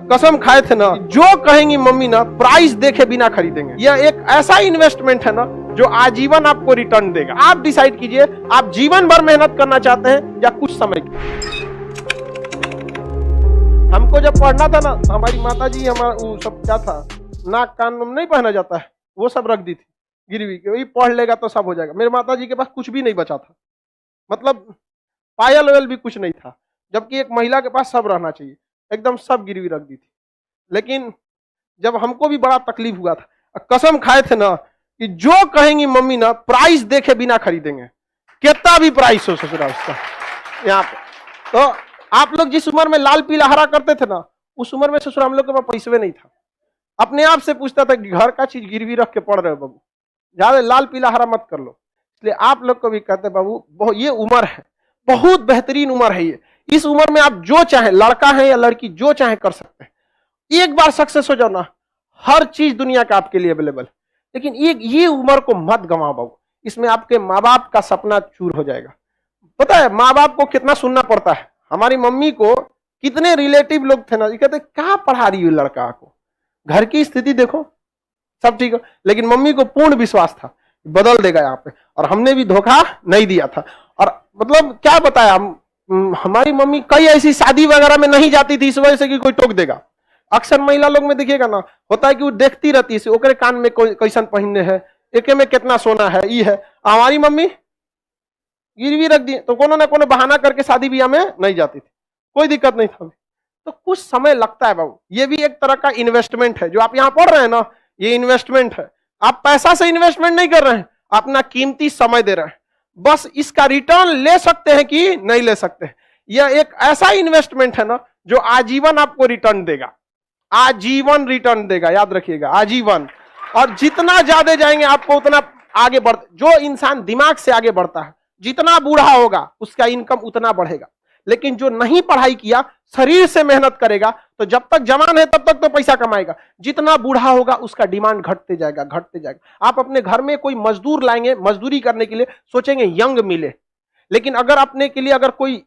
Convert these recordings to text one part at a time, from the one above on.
कसम खाए थे ना, जो कहेंगी मम्मी ना प्राइस देखे बिना खरीदेंगे। यह एक ऐसा इन्वेस्टमेंट है ना जो आजीवन आपको रिटर्न देगा। आप डिसाइड कीजिए, आप जीवन भर मेहनत करना चाहते हैं या कुछ समय की। हमको जब पढ़ना था ना, हमारी माता जी हमारा वो सब क्या था, नाक कान में नहीं पहना जाता है, वो सब रख दी थी गिरवी के, वही पढ़ लेगा तो सब हो जाएगा। मेरे माता जी के पास कुछ भी नहीं बचा था, मतलब पायल वायल भी कुछ नहीं था, जबकि एक महिला के पास सब रहना चाहिए, एकदम सब गिरवी रख दी थी। लेकिन जब हमको भी बड़ा तकलीफ हुआ था, कसम खाए थे ना कि जो कहेंगी मम्मी ना प्राइस देखे बिना खरीदेंगे, कितना भी प्राइस हो ससुरा उसका। यहाँ पे तो आप लोग जिस उम्र में लाल पीला हरा करते थे ना, उस उम्र में ससुरा हम लोग के पास पैसे नहीं था। अपने आप से पूछता था कि घर का चीज गिरवी रख के पढ़ रहे हो बाबू, ज्यादा लाल पीला हरा मत कर लो। इसलिए आप लोग को भी कहते बाबू, ये उम्र है, बहुत बेहतरीन उम्र है ये। इस उम्र में आप जो चाहे, लड़का है या लड़की, जो चाहे कर सकते हैं। एक बार सक्सेस हो जाओ ना, हर चीज दुनिया का आपके लिए अवेलेबल। लेकिन ये उम्र को मत गंवाओ बाबू, इसमें आपके माँ बाप का सपना चूर हो जाएगा। पता है माँ बाप को कितना सुनना पड़ता है। हमारी मम्मी को कितने रिलेटिव लोग थे ना, ये कहते क्या पढ़ा रही हो लड़का को, घर की स्थिति देखो सब ठीक हो। लेकिन मम्मी को पूर्ण विश्वास था बदल देगा यहाँ पे, और हमने भी धोखा नहीं दिया था। और मतलब क्या बताया, हमारी मम्मी कई ऐसी शादी वगैरह में नहीं जाती थी इस वजह से कि कोई टोक देगा। अक्सर महिला लोग में देखिएगा ना, होता है कि वो देखती रहती है ओकरे कान में कैसन पहनने है, एके में कितना सोना है, ये है। हमारी मम्मी गिरवी रख दी तो कोनो ना कोनो बहाना करके शादी ब्याह में नहीं जाती थी, कोई दिक्कत नहीं था। तो कुछ समय लगता है बाबू, ये भी एक तरह का इन्वेस्टमेंट है। जो आप यहाँ पढ़ रहे हैं ना, ये इन्वेस्टमेंट है। आप पैसा से इन्वेस्टमेंट नहीं कर रहे हैं, अपना कीमती समय दे रहे हैं। बस इसका रिटर्न ले सकते हैं कि नहीं ले सकते। यह एक ऐसा इन्वेस्टमेंट है ना जो आजीवन आपको रिटर्न देगा, आजीवन रिटर्न देगा, याद रखिएगा, आजीवन। और जितना ज्यादा जाएंगे आपको उतना आगे बढ़, जो इंसान दिमाग से आगे बढ़ता है, जितना बूढ़ा होगा उसका इनकम उतना बढ़ेगा। लेकिन जो नहीं पढ़ाई किया, शरीर से मेहनत करेगा, तो जब तक जवान है तब तक तो पैसा कमाएगा। जितना बूढ़ा होगा उसका डिमांड घटते जाएगा, घटते जाएगा। आप अपने घर में कोई मजदूर लाएंगे, मजदूरी करने के लिए सोचेंगे यंग मिले। लेकिन अगर अपने के लिए अगर कोई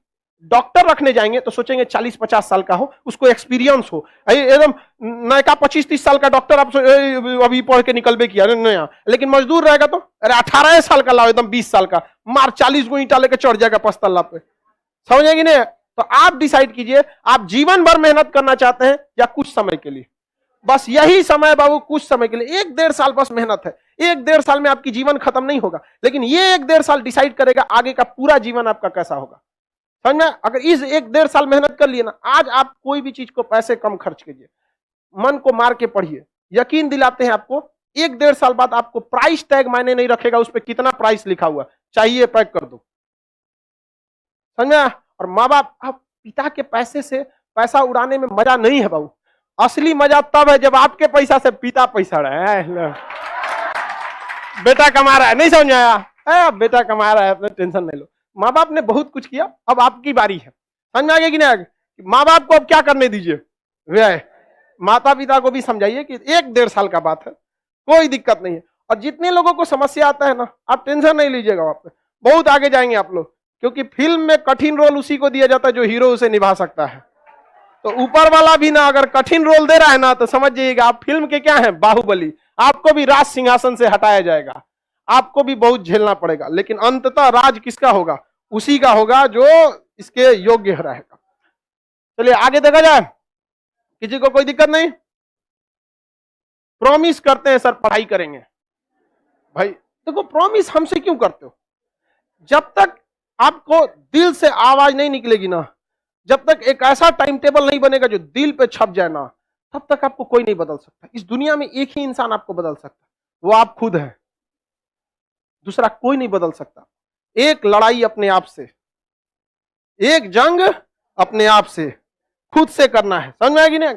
डॉक्टर रखने जाएंगे तो सोचेंगे 40-50 साल का हो, उसको एक्सपीरियंस हो। एकदम नया 25-30 साल का डॉक्टर आप अभी पढ़ के निकलबे किया नया। लेकिन मजदूर रहेगा तो अरे 18 साल का लाओ, एकदम 20 साल का, मार 40 गो ईंटा लेके चढ़ जाएगा 5 तल्ला पे। समझेंगे नहीं? तो आप डिसाइड कीजिए, आप जीवन भर मेहनत करना चाहते हैं या कुछ समय के लिए। बस यही समय बाबू, कुछ समय के लिए, 1-1.5 साल बस मेहनत है। 1-1.5 साल में आपकी जीवन खत्म नहीं होगा, लेकिन ये 1-1.5 साल डिसाइड करेगा आगे का पूरा जीवन आपका कैसा होगा। समझ में? अगर इस 1-1.5 साल मेहनत कर लिए ना, आज आप कोई भी चीज को पैसे कम खर्च कीजिए, मन को मार के पढ़िए, यकीन दिलाते हैं आपको 1-1.5 साल बाद आपको प्राइस टैग मायने नहीं रखेगा, उस पर कितना प्राइस लिखा हुआ चाहिए पैक कर दो। समझ में? और माँ बाप, पिता के पैसे से पैसा उड़ाने में मजा नहीं है बाबू। असली मजा तब है जब आपके पैसा से पिता पैसा रहा है। बेटा कमा रहा है, नहीं समझ आया? बेटा कमा रहा है, अपने टेंशन नहीं लो। माँ बाप ने बहुत कुछ किया, अब आपकी बारी है। समझ में आ गया कि नहीं? माँ बाप को अब क्या करने दीजिए, वे माता पिता को भी समझाइए कि 1-1.5 साल का बात है, कोई दिक्कत नहीं है। और जितने लोगों को समस्या आता है ना, आप टेंशन नहीं लीजिएगा, आप बहुत आगे जाएंगे आप लोग। क्योंकि फिल्म में कठिन रोल उसी को दिया जाता है जो हीरो उसे निभा सकता है। तो ऊपर वाला भी ना अगर कठिन रोल दे रहा है ना, तो समझ जाइएगा आप फिल्म के क्या हैं, बाहुबली। आपको भी राज सिंहासन से हटाया जाएगा, आपको भी बहुत झेलना पड़ेगा, लेकिन अंततः राज किसका होगा? उसी का होगा जो इसके योग्य रहेगा। चलिए आगे देखा जाए, किसी को कोई दिक्कत नहीं? प्रॉमिस करते हैं सर पढ़ाई करेंगे, भाई देखो प्रॉमिस हमसे क्यों करते हो? जब तक आपको दिल से आवाज नहीं निकलेगी ना, जब तक एक ऐसा टाइम टेबल नहीं बनेगा जो दिल पे छप जाए ना, तब तक आपको कोई नहीं बदल सकता। इस दुनिया में एक ही इंसान आपको बदल सकता है, वो आप खुद हैं, दूसरा कोई नहीं बदल सकता। एक लड़ाई अपने आप से, एक जंग अपने आप से, खुद से करना है। समझ में आएगी ना?